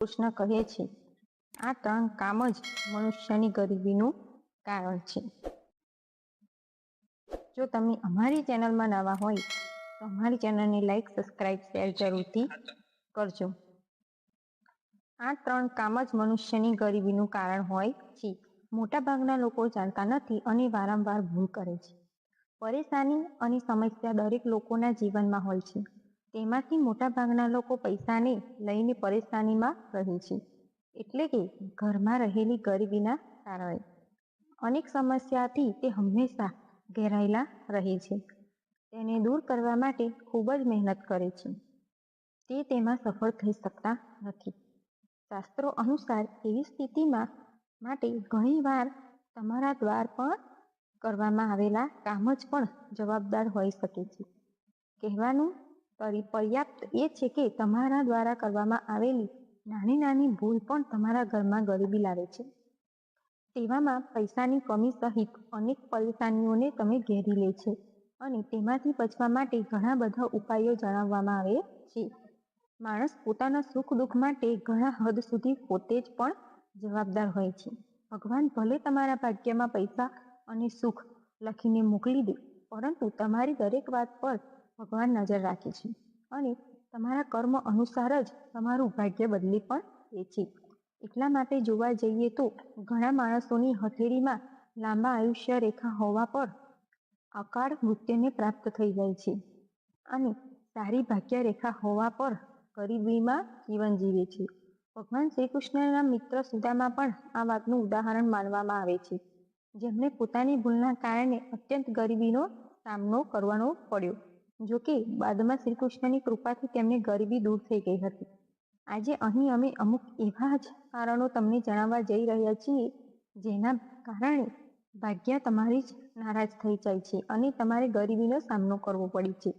કૃષ્ણ કહે છે, આ 3 કામ જ મનુષ્યની ગરીબીનું કારણ છે. જો તમે અમારી ચેનલમાં નવા હોય તો અમારી ચેનલને લાઈક, સબસ્ક્રાઈબ, શેર જરૂરથી કરજો. આ 3 કામ જ મનુષ્યની ગરીબીનું કારણ હોય છે. મોટાભાગના લોકો જાણતા નથી અને વારંવાર ભૂલ કરે છે. પરેશાની અને સમસ્યા દરેક લોકોના જીવનમાં હોય છે. તેમાંથી મોટાભાગના લોકો પૈસાને લઈને પરેશાનીમાં રહે છે, એટલે કે ઘરમાં રહેલી ગરીબીના કારણે. અનેક સમસ્યાથી તે હંમેશા ઘેરાયેલા રહે છે. તેને દૂર કરવા માટે ખૂબ જ મહેનત કરે છે. તે તેમાં સફળ થઈ શકતા નથી. શાસ્ત્રો અનુસાર એવી સ્થિતિમાં માટે ઘણીવાર તમારા દ્વાર પર કરવામાં આવેલા કામ જ પણ જવાબદાર હોઈ શકે છે. કહેવાનું પર્યાપ્ત એ છે કે તમારા દ્વારા કરવામાં આવેલી નાની નાની ભૂલ પણ તમારા ઘરમાં ગરીબી લાવે છે. તેવામાં પૈસાની કમી સહિત અનેક પરેશાનીઓને તમે ઘેરી લે છે અને તેમાંથી બચવા માટે ઘણા બધા ઉપાયો જણાવવામાં આવે છે. માણસ પોતાના સુખ દુઃખ માટે ઘણા હદ સુધી પોતે જ પણ જવાબદાર હોય છે. ભગવાન ભલે તમારા ભાગ્યમાં પૈસા અને સુખ લખીને મોકલી દે, પરંતુ તમારી દરેક વાત પર ભગવાન નજર રાખે છે અને તમારા કર્મ અનુસાર જ તમારું ભાગ્ય બદલી પણ દે છે. એટલા માટે જોવા જઈએ તો ઘણા માણસોની હથેળીમાં લાંબા આયુષ્ય રેખા હોવા પર અકાળ મૃત્યુને પ્રાપ્ત થઈ જાય છે અને સારી ભાગ્ય રેખા હોવા પર ગરીબીમાં જીવન જીવે છે. ભગવાન શ્રી કૃષ્ણના મિત્ર સુદામા પણ આ વાતનું ઉદાહરણ માનવામાં આવે છે, જેમને પોતાની ભૂલના કારણે અત્યંત ગરીબીનો સામનો કરવાનો પડ્યો. જોકે બાદમાં શ્રી કૃષ્ણની કૃપાથી તેમની ગરીબી દૂર થઈ ગઈ હતી. આજે અહીં અમે અમુક એવા જ કારણો તમને જણાવવા જઈ રહ્યા છીએ, જેના કારણે ભાગ્ય તમારી જ નારાજ થઈ જાય છે અને તમારે ગરીબીનો સામનો કરવો પડે છે.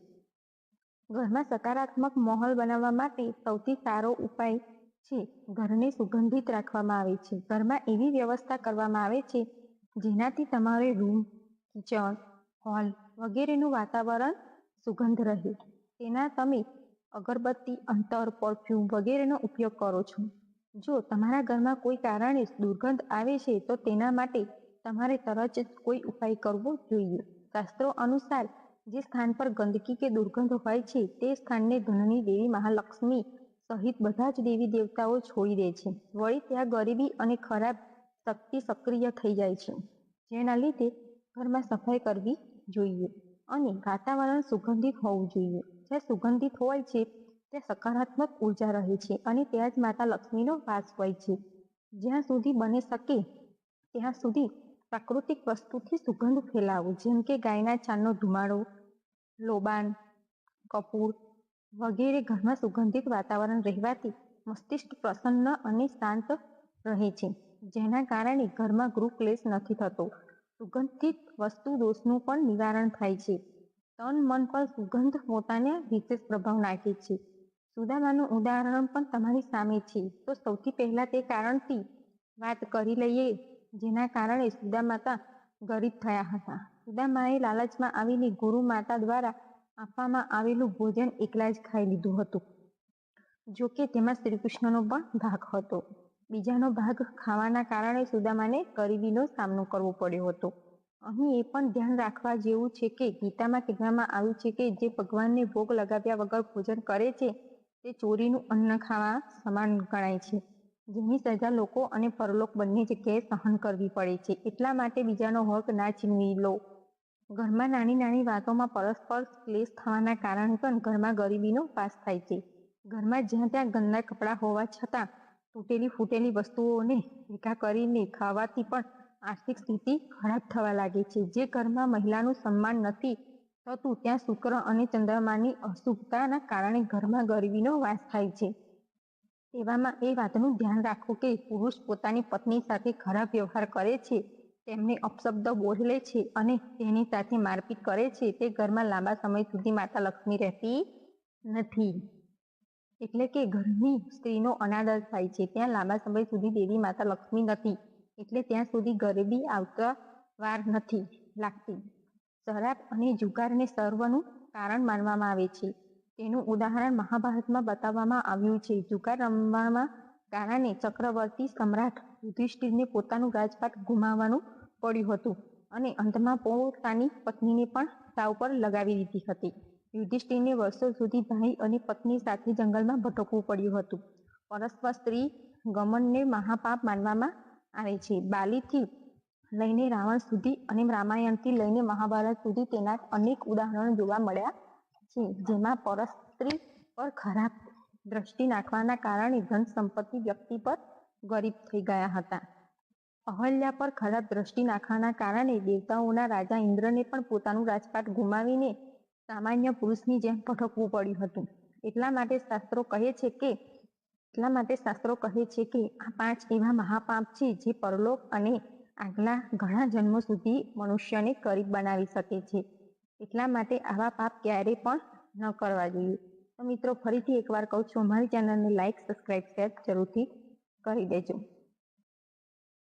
ઘરમાં સકારાત્મક માહોલ બનાવવા માટે સૌથી સારો ઉપાય છે ઘરને સુગંધિત રાખવામાં આવે છે. ઘરમાં એવી વ્યવસ્થા કરવામાં આવે છે જેનાથી તમારે રૂમ, કિચન, હોલ વગેરેનું વાતાવરણ સુગંધ રહે. તેના તમે અગરબત્તી, અત્તર, પરફ્યુમ વગેરેનો ઉપયોગ કરો છો. જો તમારા ઘરમાં કોઈ કારણે દુર્ગંધ આવે છે તો તેના માટે તમારે તરત જ કોઈ ઉપાય કરવો જોઈએ. શાસ્ત્રો અનુસાર જે સ્થાન પર ગંદકી કે દુર્ગંધ હોય છે તે સ્થાનને ધનની દેવી મહાલક્ષ્મી સહિત બધા જ દેવી દેવતાઓ છોડી દે છે. વળી ત્યાં ગરીબી અને ખરાબ શક્તિ સક્રિય થઈ જાય છે, જેના લીધે ઘરમાં સફાઈ કરવી જોઈએ અને વાતાવરણ સુગંધિત હોવું જોઈએ. જ્યાં સુગંધિત હોય છે ત્યાં સકારાત્મક ઉર્જા રહે છે અને ત્યાં જ માતા લક્ષ્મીનો વાસ હોય છે. જ્યાં સુધી બની શકે ત્યાં સુધી પ્રાકૃતિક વસ્તુથી સુગંધ ફેલાવો, જેમ કે ગાયના છાણનો ધુમાડો, લોબાન, કપૂર વગેરે. ઘરમાં સુગંધિત વાતાવરણ રહેવાથી મસ્તિષ્ક પ્રસન્ન અને શાંત રહે છે, જેના કારણે ઘરમાં ગૃહ ક્લેશ નથી થતો. સુગંધિત વસ્તુ દોષનું પણ નિવારણ થાય છે. તન મન પર સુગંધ પોતાને વિશેષ પ્રભાવ નાખે છે. સુદામાનું ઉદાહરણ પણ તમારી સામે છે, તો સૌથી પહેલા તે કારણથી વાત કરી લઈએ જેના કારણે સુદામાતા ગરીબ થયા હતા. સુદામાએ લાલચમાં આવીને ગુરુ માતા દ્વારા આપવામાં આવેલું ભોજન એકલા જ ખાઈ લીધું હતું. જોકે તેમાં શ્રીકૃષ્ણનો પણ ભાગ હતો. બીજાનો ભાગ ખાવાના કારણે સુદામાને ગરીબીનો સામનો કરવો પડ્યો હતો. અહીં એ પણ ધ્યાન રાખવા જેવું છે કે ગીતામાં કહેવામાં આવ્યું છે કે જે ભગવાનને ભોગ લગાવ્યા વગર ભોજન કરે છે તે ચોરીનું અન્ન ખાવા સમાન ગણાય છે, જેની સજા લોકો અને પરલોક બંને જગ્યાએ સહન કરવી પડે છે. એટલા માટે બીજાનો હક ના છીનવી લો. ઘરમાં નાની નાની વાતોમાં પરસ્પર ક્લેશ થવાના કારણે પણ ઘરમાં ગરીબીનો વાસ થાય છે. ઘરમાં જ્યાં ત્યાં ગંદા કપડાં હોવા છતાં તૂટેલી ફૂટેલી વસ્તુઓને ભેગા કરીને ખાવાથી પણ આર્થિક સ્થિતિ ખરાબ થવા લાગે છે. જે ઘરમાં મહિલાનું સન્માન નથી થતું ત્યાં શુક્ર અને ચંદ્રમાની અશુભતાના કારણે ઘરમાં ગરીબીનો વાસ થાય છે. તેવામાં એ વાતનું ધ્યાન રાખો કે પુરુષ પોતાની પત્ની સાથે ખરાબ વ્યવહાર કરે છે, તેમને અપશબ્દ બોલે છે અને તેની સાથે મારપીટ કરે છે તે ઘરમાં લાંબા સમય સુધી માતા લક્ષ્મી રહેતી નથી. એટલે કે ઘરની સ્ત્રીનો અનાદર થાય છે ત્યાં લાંબા સમય સુધી દેવી માતા લક્ષ્મી નથી, એટલે ત્યાં સુધી ગરીબી આવતા વાર નથી લાગતી. શરાબ અને જુગારને સર્વનું કારણ માનવામાં આવે છે. તેનું ઉદાહરણ મહાભારતમાં બતાવવામાં આવ્યું છે. જુગાર રમવામાં કારણે ચક્રવર્તી સમ્રાટ યુધિષ્ઠિરને પોતાનું રાજપાટ ગુમાવવાનું પડ્યું હતું અને અંતમાં પોતાની પત્નીને પણ દાવ પર લગાવી દીધી હતી. યુધિષ્ઠિરને વર્ષો સુધી ભાઈ અને પત્ની સાથે જંગલમાં ભટકવું પડ્યું હતું. પરસ્પર સ્ત્રી ગમનને મહાપાપ માનવામાં આવે છે. બાલીથી લઈને રાવણ સુધી અને રામાયણથી લઈને મહાભારત સુધી તેના અનેક ઉદાહરણો જોવા મળ્યા છે, જેમાં પરસ્ત્રી પર ખરાબ દ્રષ્ટિ નાખવાના કારણે ધન સંપત્તિ વ્યક્તિ પર ગરીબ થઈ ગયા હતા. અહલ્યા પર ખરાબ દ્રષ્ટિ નાખવાના કારણે દેવતાઓના રાજા ઇન્દ્રને પણ પોતાનું રાજપાટ ગુમાવીને સામાન્ય પુરુષની જેમ ભટકવું પડ્યું હતું. એટલા માટે શાસ્ત્રો કહે છે કે આ 5 એવા મહાપાપ છે જે પરલોક અને આગલા ઘણા જન્મો સુધી મનુષ્યને ગરીબ બનાવી શકે છે. એટલા માટે આવા પાપ ક્યારેય પણ ન કરવા જોઈએ. તો મિત્રો, ફરીથી એકવાર કહું છું, અમારી ચેનલને લાઈક, સબસ્ક્રાઈબ, શેર જરૂરથી કરી દેજો.